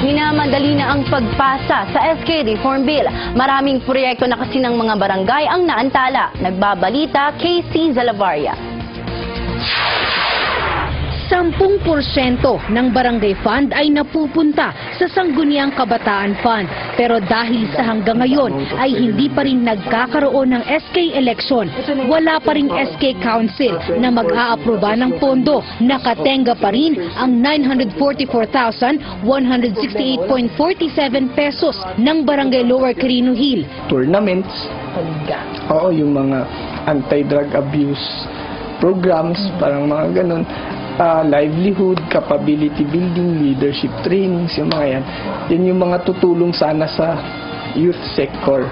Minamadali na ang pagpasa sa SK Reform Bill. Maraming proyekto na kasi ng mga barangay ang naantala. Nagbabalita, KC Zalavarria. 10% ng barangay fund ay napupunta sa Sangguniang Kabataan Fund. Pero dahil sa hanggang ngayon ay hindi pa rin nagkakaroon ng SK election, wala pa ring SK Council na mag-aaproba ng pondo. Nakatenga pa rin ang 944,168.47 pesos ng Barangay Lower Quirino Hill. Tournaments, yung mga anti-drug abuse programs, parang mga ganun. Livelihood, capability building, leadership trainings, yung mga yan. Yan yung mga tutulong sana sa youth sector.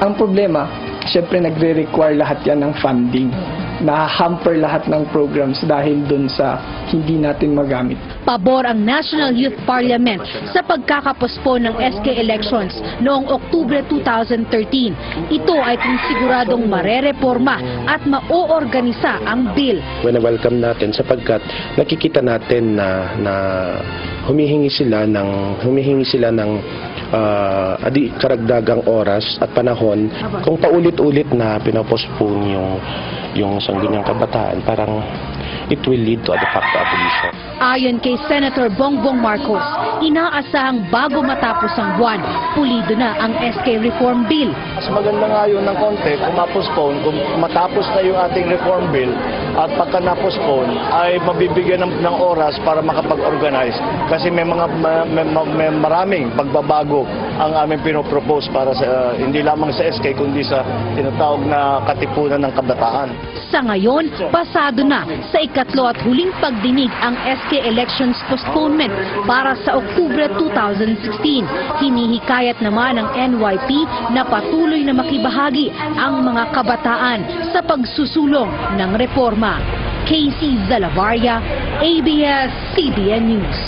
Ang problema, syempre nagre-require lahat yan ng funding. Na-hamper lahat ng programs dahil dun sa hindi natin magamit. Pabor ang National Youth Parliament sa pagkakapospon ng SK elections noong Oktubre 2013. Ito ay kung siguradong marereforma at maoorganisa ang bill. Welcome natin sapagkat nakikita natin na humihingi sila ng karagdagang oras at panahon kung paulit-ulit na pinapospone yung Sangguniang Kabataan, parang it will lead to a de facto abolition. Ayon kay Senator Bongbong Marcos, inaasahang bago matapos ang buwan, pulido na ang SK Reform Bill. Mas maganda nga yun ng konti kung ma-postpone, kung matapos na yung ating reform bill at pagka na-postpone ay mabibigyan ng oras para makapag-organize kasi may maraming pagbabago ang aming pinopropose para sa hindi lamang sa SK kundi sa tinatawag na katipunan ng kabataan. Sa ngayon, pasado na sa ikatlo at huling pagdinig ang SK elections postponement para sa Oktubre 2016. Hinihikayat naman ng NYP na patuloy na makibahagi ang mga kabataan sa pagsusulong ng reforma. KC Zalavarria, ABS-CBN News.